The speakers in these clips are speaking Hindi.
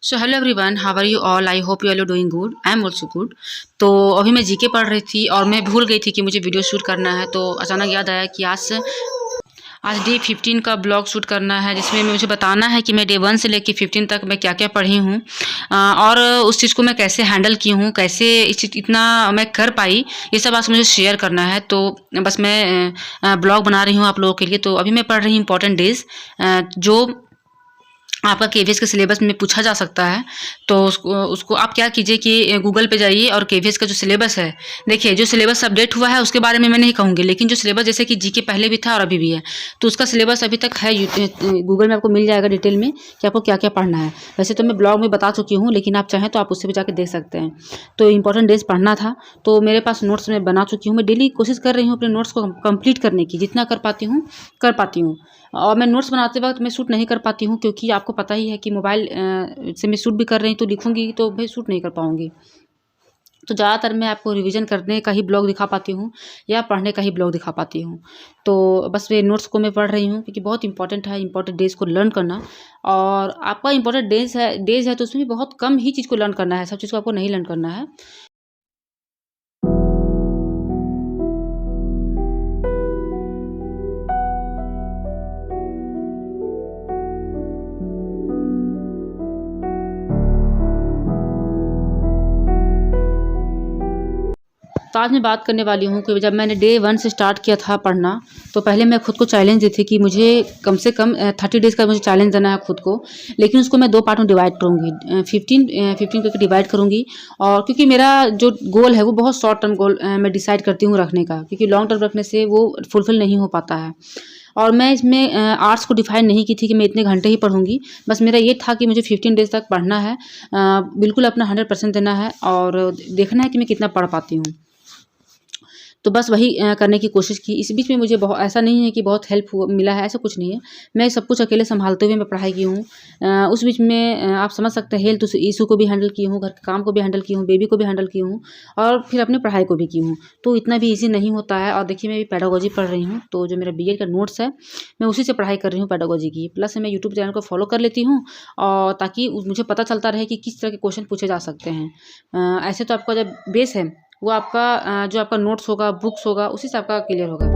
So hello everyone, how are you all? I hope you all are doing good. I am also good. तो अभी मैं जीके पढ़ रही थी और मैं भूल गई थी कि मुझे वीडियो शूट करना है। तो अचानक याद आया कि आज डे 15 का ब्लॉग शूट करना है, जिसमें मुझे बताना है कि मैं डे 1 से लेकर 15 तक मैं क्या क्या पढ़ी हूँ और उस चीज़ को मैं कैसे हैंडल की हूँ, कैसे इतना मैं कर पाई, ये सब आज मुझे शेयर करना है। तो बस मैं ब्लॉग बना रही हूँ आप लोगों के लिए। तो अभी मैं पढ़ रही हूँ इंपॉर्टेंट डेज जो आपका केवीएस के सिलेबस में पूछा जा सकता है। तो उसको आप क्या कीजिए कि गूगल पे जाइए और केवीएस का जो सिलेबस है, देखिए जो सिलेबस अपडेट हुआ है उसके बारे में मैं नहीं कहूँगी, लेकिन जो सिलेबस जैसे कि जीके पहले भी था और अभी भी है, तो उसका सिलेबस अभी तक है। गूगल में आपको मिल जाएगा डिटेल में कि आपको क्या क्या पढ़ना है। वैसे तो मैं ब्लॉग में बता चुकी हूँ, लेकिन आप चाहें तो आप उससे भी जाकर देख सकते हैं। तो इंपॉर्टेंट डेज पढ़ना था, तो मेरे पास नोट्स मैं बना चुकी हूँ। मैं डेली कोशिश कर रही हूँ अपने नोट्स को कंप्लीट करने की, जितना कर पाती हूँ। और मैं नोट्स बनाते वक्त मैं शूट नहीं कर पाती हूँ, क्योंकि आपको पता ही है कि मोबाइल से मैं शूट भी कर रही हूँ, तो लिखूँगी तो भाई शूट नहीं कर पाऊँगी। तो ज़्यादातर मैं आपको रिवीजन करने का ही ब्लॉग दिखा पाती हूँ या पढ़ने का ही ब्लॉग दिखा पाती हूँ। तो बस ये नोट्स को मैं पढ़ रही हूँ, क्योंकि बहुत इंपॉर्टेंट है इंपॉर्टेंट डेज़ को लर्न करना। और आपका इंपॉर्टेंट डेज़ है तो उसमें भी बहुत कम ही चीज़ को लर्न करना है, सब चीज़ को आपको नहीं लर्न करना है। तो आज मैं बात करने वाली हूँ कि जब मैंने डे 1 से स्टार्ट किया था पढ़ना, तो पहले मैं खुद को चैलेंज दी थी कि मुझे कम से कम 30 डेज़ का मुझे चैलेंज देना है खुद को। लेकिन उसको मैं 2 पार्ट में डिवाइड करूँगी, 15 करके डिवाइड करूँगी। और क्योंकि मेरा जो गोल है वो बहुत शॉर्ट टर्म गोल मैं डिसाइड करती हूँ रखने का, क्योंकि लॉन्ग टर्म रखने से वो फुलफिल नहीं हो पाता है। और मैं इसमें आवर्स को डिफाइन नहीं की थी कि मैं इतने घंटे ही पढ़ूँगी। बस मेरा ये था कि मुझे 15 डेज़ तक पढ़ना है, बिल्कुल अपना 100% देना है और देखना है कि मैं कितना पढ़ पाती हूँ। तो बस वही करने की कोशिश की। इस बीच में मुझे ऐसा नहीं है कि बहुत हेल्प मिला है, ऐसा कुछ नहीं है। मैं सब कुछ अकेले सँभालते हुए मैं पढ़ाई की हूँ। उस बीच में आप समझ सकते हैं हेल्थ इशू को भी हैंडल की हूँ, घर के काम को भी हैंडल की हूँ, बेबी को भी हैंडल की हूँ और फिर अपनी पढ़ाई को भी की हूँ। तो इतना भी ईज़ी नहीं होता है। और देखिए मैं अभी पेडागोजी पढ़ रही हूँ, तो जो मेरा बीएड का नोट्स है, मैं उसी से पढ़ाई कर रही हूँ पेडागोजी की। प्लस मैं यूट्यूब चैनल को फॉलो कर लेती हूँ और ताकि मुझे पता चलता रहे कि किस तरह के क्वेश्चन पूछे जा सकते हैं। ऐसे तो आपका जब बेस है वो आपका जो आपका नोट्स होगा, बुक्स होगा, उसी से आपका क्लियर होगा।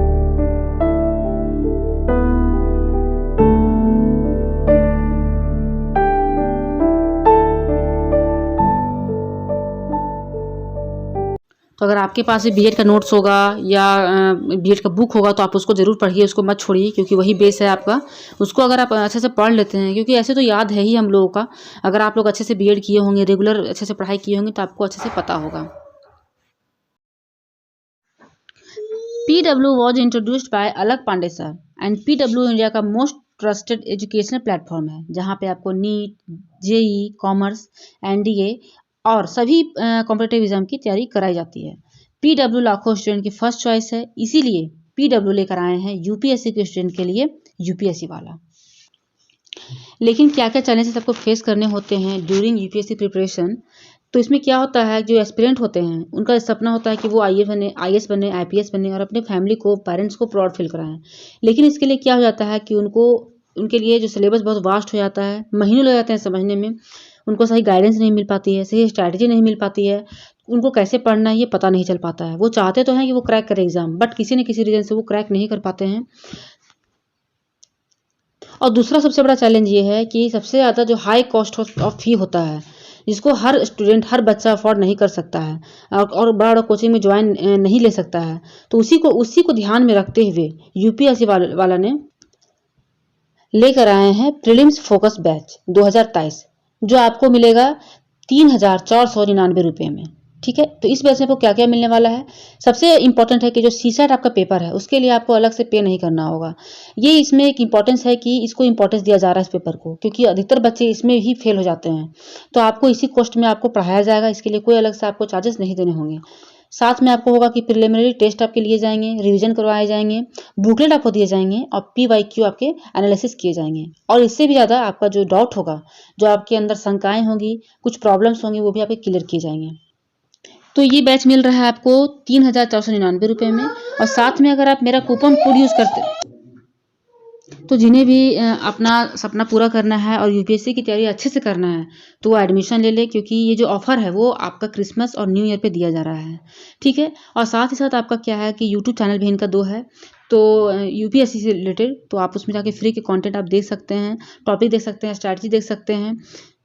तो अगर आपके पास भी बीएड का नोट्स होगा या बीएड का बुक होगा, तो आप उसको ज़रूर पढ़िए, उसको मत छोड़िए, क्योंकि वही बेस है आपका। उसको अगर आप अच्छे से पढ़ लेते हैं, क्योंकि ऐसे तो याद है ही हम लोगों का। अगर आप लोग अच्छे से बीएड किए होंगे, रेगुलर अच्छे से पढ़ाई किए होंगे, तो आपको अच्छे से पता होगा। PW was introduced by Alakh Pandey sir and PW India का मोस्ट ट्रस्टेड एजुकेशनल प्लेटफॉर्म है, जहाँ पे आपको नीट, जेई, कॉमर्स, एनडीए और सभी कॉम्पिटिटिव एग्जाम की तैयारी कराई जाती है। PW लाखों स्टूडेंट की फर्स्ट चॉइस है, इसीलिए PW लेकर आए हैं यूपीएससी के स्टूडेंट के लिए यूपीएससी वाला। लेकिन क्या क्या चैलेंजेस आपको फेस करने होते हैं ड्यूरिंग यूपीएससी प्रिपरेशन? तो इसमें क्या होता है, जो एस्पिरेंट होते हैं उनका सपना होता है कि वो आईएएस बने, आईपीएस बने और अपने फैमिली को, पेरेंट्स को प्राउड फील कराएं। लेकिन इसके लिए क्या हो जाता है कि उनके लिए जो सिलेबस बहुत वास्ट हो जाता है, महीनों लग जाते हैं समझने में। उनको सही गाइडेंस नहीं मिल पाती है, सही स्ट्रैटेजी नहीं मिल पाती है, उनको कैसे पढ़ना है ये पता नहीं चल पाता है। वो चाहते तो हैं कि वो क्रैक करें एग्जाम, बट किसी न किसी रीजन से वो क्रैक नहीं कर पाते हैं। और दूसरा सबसे बड़ा चैलेंज ये है कि सबसे ज़्यादा जो हाई कॉस्ट ऑफ फी होता है, जिसको हर स्टूडेंट, हर बच्चा अफोर्ड नहीं कर सकता है और बड़ा बड़ा कोचिंग में ज्वाइन नहीं ले सकता है। तो उसी को ध्यान में रखते हुए यूपीएससी वाला ने लेकर आए हैं प्रीलिम्स फोकस बैच 2023, जो आपको मिलेगा 3,499 रुपये में। ठीक है, तो इस बैच में आपको क्या क्या मिलने वाला है? सबसे इंपॉर्टेंट है कि जो सीसेट आपका पेपर है, उसके लिए आपको अलग से पे नहीं करना होगा। ये इसमें एक इंपॉर्टेंस है कि इसको इंपॉर्टेंस दिया जा रहा है इस पेपर को, क्योंकि अधिकतर बच्चे इसमें ही फेल हो जाते हैं। तो आपको इसी कॉस्ट में आपको पढ़ाया जाएगा, इसके लिए कोई अलग से आपको चार्जेस नहीं देने होंगे। साथ में आपको होगा कि प्रिलिमिनरी टेस्ट आपके लिए जाएंगे, रिवीजन करवाए जाएंगे, बुकलेट आपको दिए जाएंगे और पीवाईक्यू आपके एनालिसिस किए जाएंगे। और इससे भी ज़्यादा आपका जो डाउट होगा, जो आपके अंदर शंकाएं होंगी, कुछ प्रॉब्लम्स होंगी, वो भी आपके क्लियर किए जाएंगे। तो ये बैच मिल रहा है आपको 3,499 रुपये में। और साथ में अगर आप मेरा कूपन कोड यूज़ करते तो जिन्हें भी अपना सपना पूरा करना है और यूपीएससी की तैयारी अच्छे से करना है, तो वो एडमिशन ले ले, क्योंकि ये जो ऑफ़र है वो आपका क्रिसमस और न्यू ईयर पे दिया जा रहा है, ठीक है? और साथ ही साथ आपका क्या है कि यूट्यूब चैनल भी इनका 2 है, तो यूपीएससी से रिलेटेड, तो आप उसमें जाके फ्री के कंटेंट आप देख सकते हैं, टॉपिक देख सकते हैं, स्ट्रैटेजी देख सकते हैं,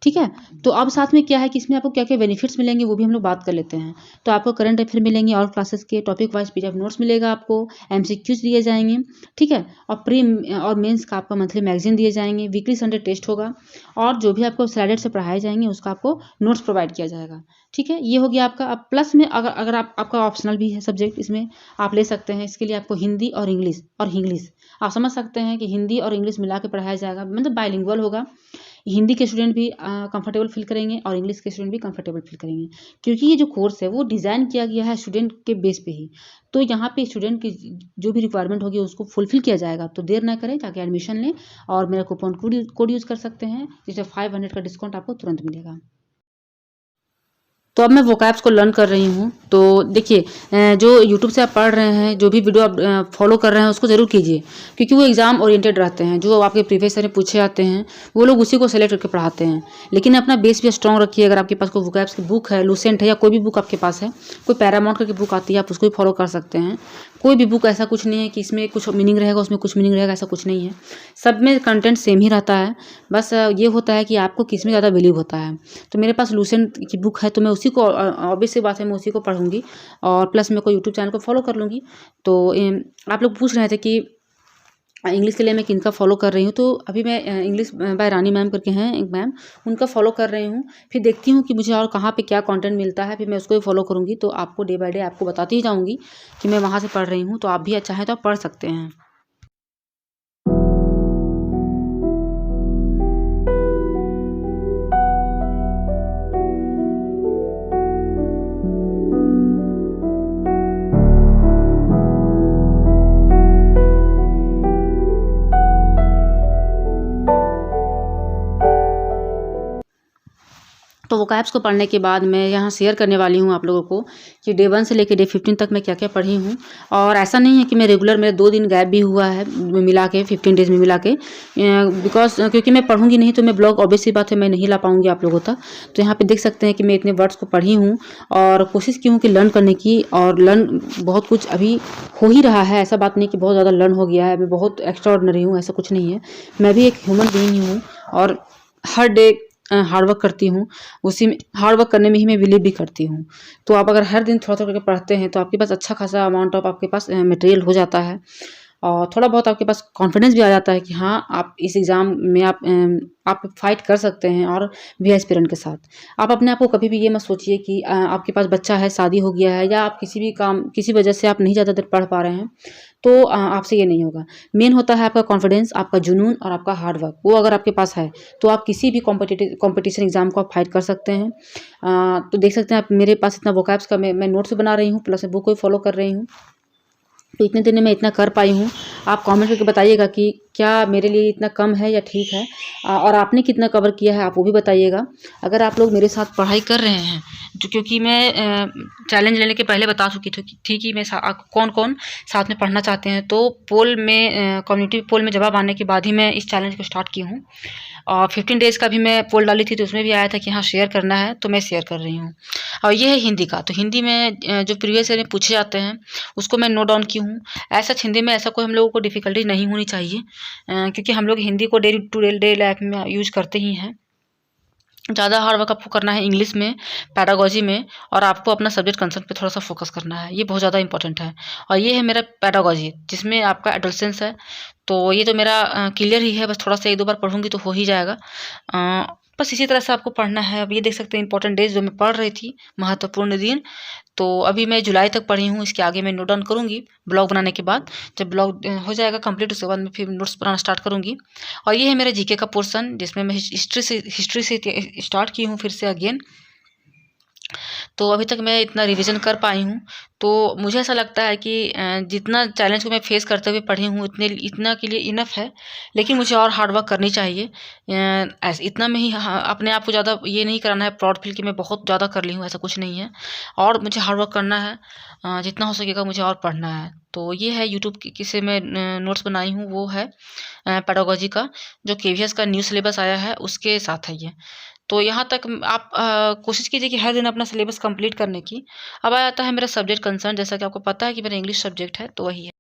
ठीक है? तो अब साथ में क्या है कि इसमें आपको क्या-क्या बेनिफिट्स मिलेंगे वो भी हम लोग बात कर लेते हैं। तो आपको करंट अफेयर मिलेंगे और क्लासेस के टॉपिक वाइज़ पीडीएफ नोट्स मिलेगा आपको, एमसीक्यूज़ दिए जाएँगे, ठीक है? और प्री और मेंस का आपका मंथली मैगज़ीन दिए जाएँगे, वीकली संडे टेस्ट होगा और जो भी आपको स्लाइडेड से पढ़ाए जाएँगे उसका आपको नोट्स प्रोवाइड किया जाएगा, ठीक है? ये हो गया आपका। अब प्लस में अगर अगर आपका ऑप्शनल भी है सब्जेक्ट, इसमें आप ले सकते हैं। इसके लिए आपको हिंदी और इंग्लिश आप समझ सकते हैं कि हिंदी और इंग्लिश मिला के पढ़ाया जाएगा, मतलब बाइलिंगुअल होगा। हिंदी के स्टूडेंट भी कंफर्टेबल फील करेंगे और इंग्लिश के स्टूडेंट भी कंफर्टेबल फील करेंगे, क्योंकि ये जो कोर्स है वो डिज़ाइन किया गया है स्टूडेंट के बेस पे ही। तो यहाँ पे स्टूडेंट की जो भी रिक्वायरमेंट होगी उसको फुलफिल किया जाएगा। तो देर ना करें, जाके एडमिशन लें और मेरा कूपन कोड यूज़ कर सकते हैं, जिससे 500 का डिस्काउंट आपको तुरंत मिलेगा। तो अब मैं वोकैब्स को लर्न कर रही हूँ। तो देखिए, जो यूट्यूब से आप पढ़ रहे हैं, जो भी वीडियो आप फॉलो कर रहे हैं उसको ज़रूर कीजिए, क्योंकि वो एग्ज़ाम ओरिएंटेड रहते हैं। जो आपके प्रीवियस ईयर में पूछे जाते हैं वो लोग उसी को सेलेक्ट करके पढ़ाते हैं। लेकिन अपना बेस भी स्ट्रॉन्ग रखिए। अगर आपके पास कोई वोकैब्स की बुक है, लूसेंट है या कोई भी बुक आपके पास है, कोई पैरामाउंट करके बुक आती है, आप उसको भी फॉलो कर सकते हैं। कोई भी बुक ऐसा कुछ नहीं है कि इसमें कुछ मीनिंग रहेगा उसमें कुछ मीनिंग रहेगा, ऐसा कुछ नहीं है। सब में कंटेंट सेम ही रहता है। बस ये होता है कि आपको किस में ज़्यादा बिलीव होता है। तो मेरे पास लूसेंट की बुक है, तो मैं उसी को ऑब्वियस सी बात है मैं उसी को पढ़ूँगी और प्लस मैं कोई यूट्यूब चैनल को फॉलो कर लूँगी। तो आप लोग पूछ रहे थे कि इंग्लिश के लिए मैं किनका फॉलो कर रही हूँ, तो अभी मैं इंग्लिश बाय रानी मैम करके हैं एक मैम, उनका फॉलो कर रही हूँ। फिर देखती हूँ कि मुझे और कहाँ पे क्या कंटेंट मिलता है, फिर मैं उसको ही फॉलो करूँगी। तो आपको डे बाय डे आपको बताती ही जाऊँगी कि मैं वहाँ से पढ़ रही हूँ, तो आप भी चाहें तो आप पढ़ सकते हैं। तो वोकैब्स को पढ़ने के बाद मैं यहाँ शेयर करने वाली हूँ आप लोगों को कि डे 1 से लेकर डे 15 तक मैं क्या-क्या पढ़ी हूँ। और ऐसा नहीं है कि मैं रेगुलर, मेरा 2 दिन गैप भी हुआ है मिला के 15 डेज़ में मिला के, बिकॉज़ क्योंकि मैं पढ़ूँगी नहीं तो मैं ब्लॉग ऑब्वियस सी बात है मैं नहीं ला पाऊँगी आप लोगों तक। तो यहाँ पे देख सकते हैं कि मैं इतने वर्ड्स को पढ़ी हूँ और कोशिश की हूँ कि लर्न करने की, और लर्न बहुत कुछ अभी हो ही रहा है। ऐसा बात नहीं कि बहुत ज़्यादा लर्न हो गया है, मैं बहुत एक्स्ट्राऑर्डिनरी हूँ, ऐसा कुछ नहीं है। मैं भी एक ह्यूमन बीइंग ही हूँ और हर डे हार्ड वर्क करती हूँ, उसी में हार्ड वर्क करने में ही मैं बिलीव भी करती हूँ। तो आप अगर हर दिन थोड़ा-थोड़ा करके पढ़ते हैं तो आपके पास अच्छा खासा अमाउंट ऑफ आपके पास मटेरियल हो जाता है और थोड़ा बहुत आपके पास कॉन्फिडेंस भी आ जाता है कि हाँ, आप इस एग्ज़ाम में आप फाइट कर सकते हैं और भी एस्पिरेंट के साथ। आप अपने आप को कभी भी ये मत सोचिए कि आपके पास बच्चा है, शादी हो गया है या आप किसी भी काम किसी वजह से आप नहीं ज़्यादा देर पढ़ पा रहे हैं, तो आपसे ये नहीं होगा। मेन होता है आपका कॉन्फिडेंस, आपका जुनून और आपका हार्ड वर्क। वो अगर आपके पास है, तो आप किसी भी कॉम्पिटिशन एग्ज़ाम को आप फाइट कर सकते हैं। तो देख सकते हैं आप मेरे पास इतना वोकैब्स का मैं नोट्स बना रही हूँ, प्लस बुक को भी फॉलो कर रही हूँ। तो इतने दिन में मैं इतना कर पाई हूँ। आप कमेंट करके बताइएगा कि क्या मेरे लिए इतना कम है या ठीक है, और आपने कितना कवर किया है आप वो भी बताइएगा। अगर आप लोग मेरे साथ पढ़ाई कर रहे हैं, जो क्योंकि मैं चैलेंज लेने के पहले बता चुकी थी कि मैं कौन-कौन साथ में पढ़ना चाहते हैं। तो पोल में कम्युनिटी पोल में जवाब आने के बाद ही मैं इस चैलेंज को स्टार्ट की हूँ। और 15 डेज़ का भी मैं पोल डाली थी तो उसमें भी आया था कि हाँ शेयर करना है, तो मैं शेयर कर रही हूँ। और ये है हिंदी का, तो हिंदी में जो प्रीवियस ईयर में पूछे जाते हैं उसको मैं नोट डाउन की हूँ। ऐसा हिंदी में ऐसा कोई हम लोगों को डिफ़िकल्टी नहीं होनी चाहिए, क्योंकि हम लोग हिंदी को डे टू डे लाइफ में यूज़ करते ही हैं। ज़्यादा हार्ड वर्क आपको करना है इंग्लिश में, पेडागॉजी में, और आपको अपना सब्जेक्ट कंसर्न पे थोड़ा-सा फ़ोकस करना है। ये बहुत ज़्यादा इम्पोर्टेंट है। और ये है मेरा पेडागॉजी, जिसमें आपका एडोलेसेंस है। तो ये तो मेरा क्लियर ही है, बस थोड़ा-सा 1-2 बार पढ़ूँगी तो हो ही जाएगा। बस इसी तरह से आपको पढ़ना है। अब ये देख सकते हैं इम्पोर्टेंट डेज़ जो मैं पढ़ रही थी, महत्वपूर्ण दिन। तो अभी मैं जुलाई तक पढ़ी हूँ, इसके आगे मैं नोट डाउन करूँगी ब्लॉग बनाने के बाद। जब ब्लॉग हो जाएगा कंप्लीट उसके बाद मैं फिर नोट्स बनाना स्टार्ट करूँगी। और ये है मेरा जीके का पोर्शन, जिसमें मैं हिस्ट्री से स्टार्ट की हूँ फिर से अगेन। तो अभी तक मैं इतना रिवीजन कर पाई हूँ। तो मुझे ऐसा लगता है कि जितना चैलेंज को मैं फेस करते हुए पढ़ी हूँ इतना के लिए इनफ है, लेकिन मुझे और हार्ड वर्क करनी चाहिए। ऐसे इतना में ही अपने आप को ज़्यादा ये नहीं कराना है प्राउड फील कि मैं बहुत ज़्यादा कर ली हूँ, ऐसा कुछ नहीं है। और मुझे हार्ड वर्क करना है, जितना हो सकेगा मुझे और पढ़ना है। तो ये है यूट्यूब की से मैं नोट्स बनाई हूँ, वो है पेडागोजी का, जो केवीएस का न्यू सिलेबस आया है उसके साथ है ये। तो यहाँ तक आप कोशिश कीजिए कि हर दिन अपना सिलेबस कंप्लीट करने की। अब आ जाता है मेरा सब्जेक्ट कंसर्न, जैसा कि आपको पता है कि मेरा इंग्लिश सब्जेक्ट है, तो वही है।